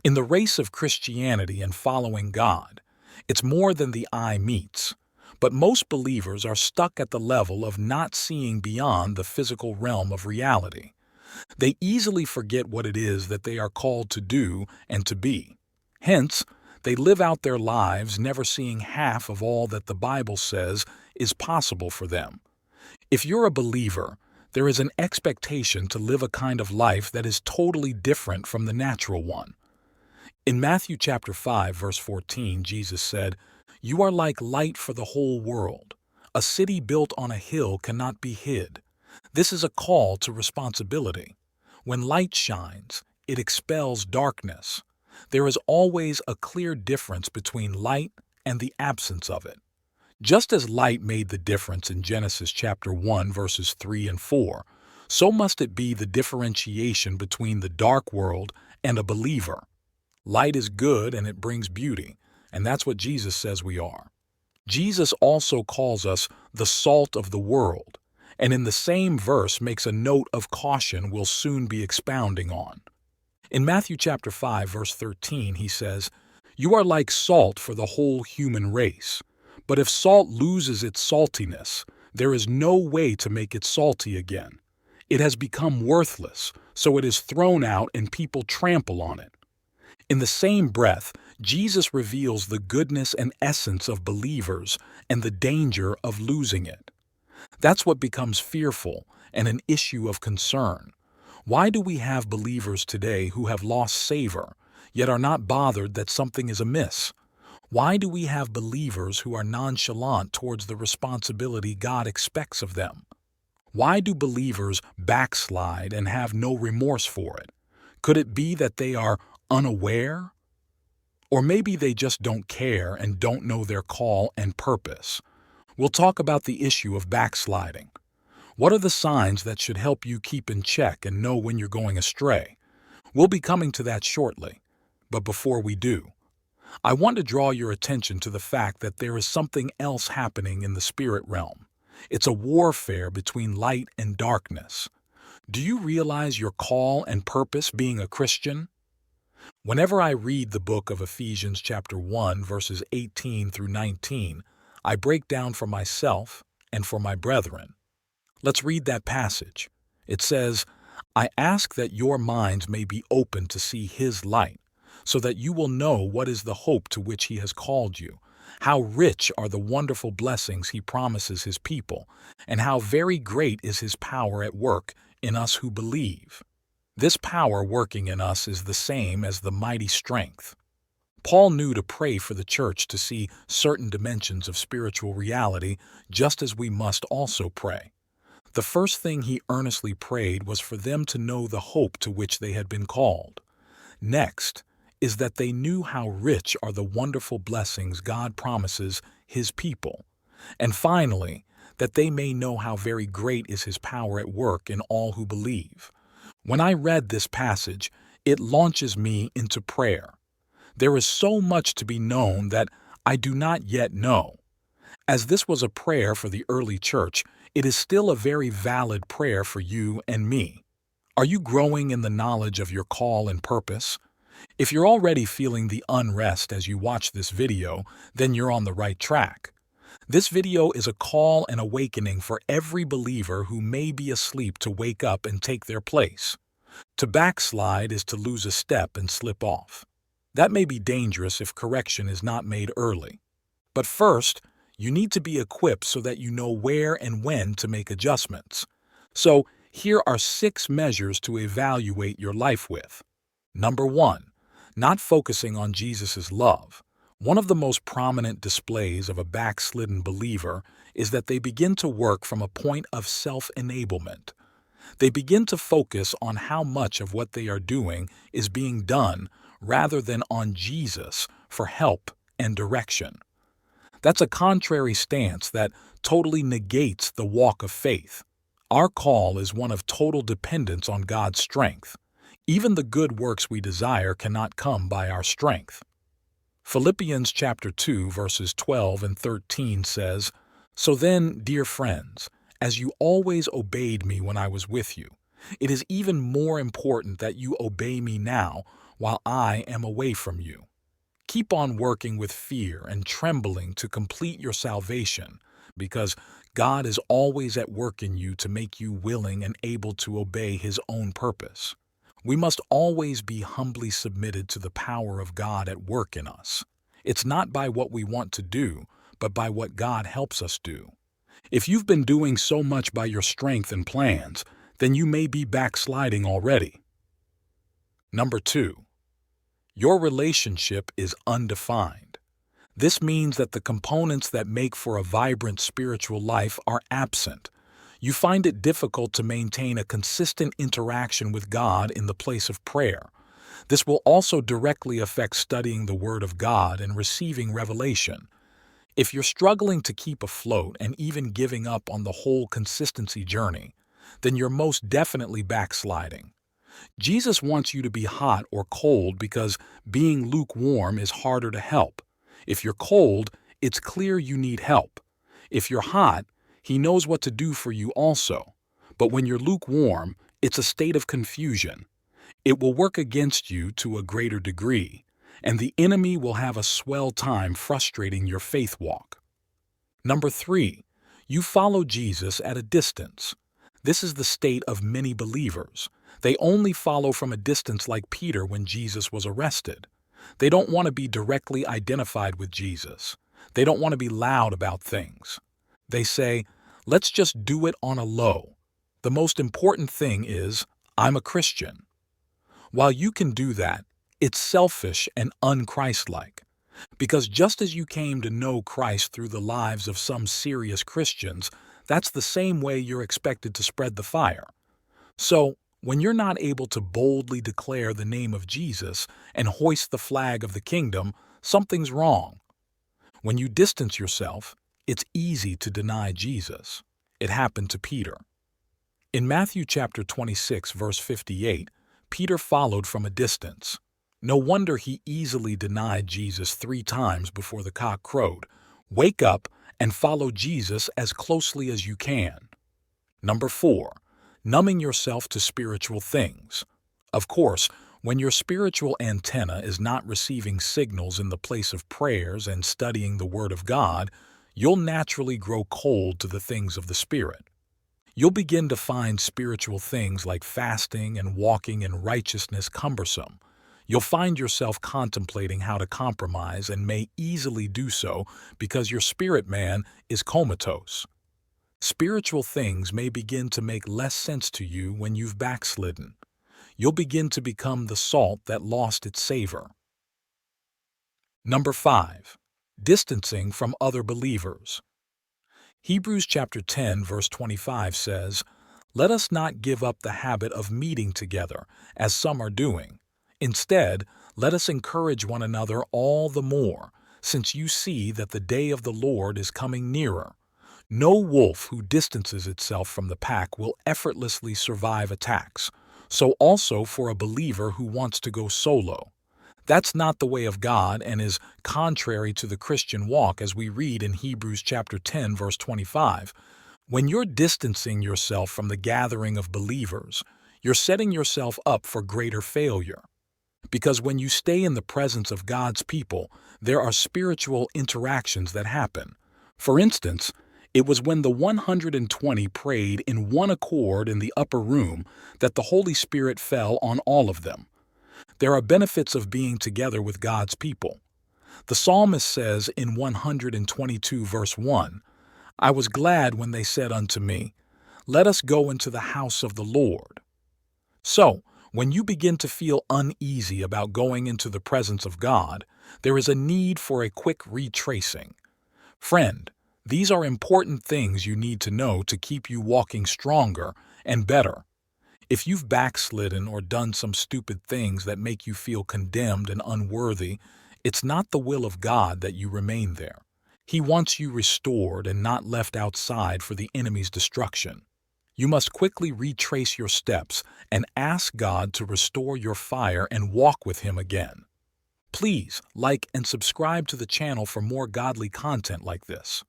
In the race of Christianity and following God, it's more than the eye meets. But most believers are stuck at the level of not seeing beyond the physical realm of reality. They easily forget what it is that they are called to do and to be. Hence, they live out their lives never seeing half of all that the Bible says is possible for them. If you're a believer, there is an expectation to live a kind of life that is totally different from the natural one. In Matthew chapter 5, verse 14, Jesus said, "You are like light for the whole world. A city built on a hill cannot be hid." This is a call to responsibility. When light shines, it expels darkness. There is always a clear difference between light and the absence of it. Just as light made the difference in Genesis chapter 1, verses 3 and 4, so must it be the differentiation between the dark world and a believer. Light is good and it brings beauty, and that's what Jesus says we are. Jesus also calls us the salt of the world, and in the same verse makes a note of caution we'll soon be expounding on. In Matthew chapter 5, verse 13, he says, "You are like salt for the whole human race. But if salt loses its saltiness, there is no way to make it salty again. It has become worthless, so it is thrown out and people trample on it." In the same breath, Jesus reveals the goodness and essence of believers and the danger of losing it. That's what becomes fearful and an issue of concern. Why do we have believers today who have lost savor, yet are not bothered that something is amiss? Why do we have believers who are nonchalant towards the responsibility God expects of them? Why do believers backslide and have no remorse for it? Could it be that they are unaware? Or maybe they just don't care and don't know their call and purpose. We'll talk about the issue of backsliding. What are the signs that should help you keep in check and know when you're going astray? We'll be coming to that shortly. But before we do, I want to draw your attention to the fact that there is something else happening in the spirit realm. It's a warfare between light and darkness. Do you realize your call and purpose being a Christian? Whenever I read the book of Ephesians chapter 1, verses 18 through 19, I break down for myself and for my brethren. Let's read that passage. It says, "I ask that your minds may be open to see His light, so that you will know what is the hope to which He has called you, how rich are the wonderful blessings He promises His people, and how very great is His power at work in us who believe." This power working in us is the same as the mighty strength. Paul knew to pray for the church to see certain dimensions of spiritual reality, just as we must also pray. The first thing he earnestly prayed was for them to know the hope to which they had been called. Next is that they knew how rich are the wonderful blessings God promises His people. And finally, that they may know how very great is His power at work in all who believe. When I read this passage, it launches me into prayer. There is so much to be known that I do not yet know. As this was a prayer for the early church, it is still a very valid prayer for you and me. Are you growing in the knowledge of your call and purpose? If you're already feeling the unrest as you watch this video, then you're on the right track. This video is a call and awakening for every believer who may be asleep to wake up and take their place. To backslide is to lose a step and slip off. That may be dangerous if correction is not made early. But first, you need to be equipped so that you know where and when to make adjustments. So, here are 6 measures to evaluate your life with. Number 1, not focusing on Jesus' love. One of the most prominent displays of a backslidden believer is that they begin to work from a point of self-enablement. They begin to focus on how much of what they are doing is being done rather than on Jesus for help and direction. That's a contrary stance that totally negates the walk of faith. Our call is one of total dependence on God's strength. Even the good works we desire cannot come by our strength. Philippians chapter 2, verses 12 and 13 says, "So then, dear friends, as you always obeyed me when I was with you, it is even more important that you obey me now, while I am away from you. Keep on working with fear and trembling to complete your salvation, because God is always at work in you to make you willing and able to obey His own purpose. We must always be humbly submitted to the power of God at work in us. It's not by what we want to do, but by what God helps us do. If you've been doing so much by your strength and plans, then you may be backsliding already. Number 2. Your relationship is undefined. This means that the components that make for a vibrant spiritual life are absent. You find it difficult to maintain a consistent interaction with God in the place of prayer. This will also directly affect studying the Word of God and receiving revelation. If you're struggling to keep afloat and even giving up on the whole consistency journey, then you're most definitely backsliding. Jesus wants you to be hot or cold because being lukewarm is harder to help. If you're cold, it's clear you need help. If you're hot, He knows what to do for you also. But when you're lukewarm, it's a state of confusion. It will work against you to a greater degree, and the enemy will have a swell time frustrating your faith walk. Number 3, you follow Jesus at a distance. This is the state of many believers. They only follow from a distance like Peter when Jesus was arrested. They don't want to be directly identified with Jesus. They don't want to be loud about things. They say, let's just do it on a low. The most important thing is, I'm a Christian. While you can do that, it's selfish and un-Christ-like. Because just as you came to know Christ through the lives of some serious Christians, that's the same way you're expected to spread the fire. So, when you're not able to boldly declare the name of Jesus and hoist the flag of the kingdom, something's wrong. When you distance yourself, it's easy to deny Jesus. It happened to Peter. In Matthew chapter 26, verse 58, Peter followed from a distance. No wonder he easily denied Jesus 3 times before the cock crowed. Wake up and follow Jesus as closely as you can. Number 4. Numbing yourself to spiritual things. Of course, when your spiritual antenna is not receiving signals in the place of prayers and studying the Word of God, you'll naturally grow cold to the things of the Spirit. You'll begin to find spiritual things like fasting and walking in righteousness cumbersome. You'll find yourself contemplating how to compromise and may easily do so because your spirit man is comatose. Spiritual things may begin to make less sense to you when you've backslidden. You'll begin to become the salt that lost its savor. Number 5. Distancing from other believers. Hebrews chapter 10 verse 25 says, "Let us not give up the habit of meeting together, as some are doing. Instead, let us encourage one another all the more, since you see that the day of the Lord is coming nearer. No wolf who distances itself from the pack will effortlessly survive attacks, so also for a believer who wants to go solo. That's not the way of God and is contrary to the Christian walk, as we read in Hebrews chapter 10 verse 25. When you're distancing yourself from the gathering of believers, you're setting yourself up for greater failure. Because when you stay in the presence of God's people, there are spiritual interactions that happen. For instance, it was when the 120 prayed in one accord in the upper room that the Holy Spirit fell on all of them. There are benefits of being together with God's people. The psalmist says in 122 verse 1, "I was glad when they said unto me, let us go into the house of the Lord." So, when you begin to feel uneasy about going into the presence of God, there is a need for a quick retracing. Friend, these are important things you need to know to keep you walking stronger and better. If you've backslidden or done some stupid things that make you feel condemned and unworthy, it's not the will of God that you remain there. He wants you restored and not left outside for the enemy's destruction. You must quickly retrace your steps and ask God to restore your fire and walk with Him again. Please like and subscribe to the channel for more godly content like this.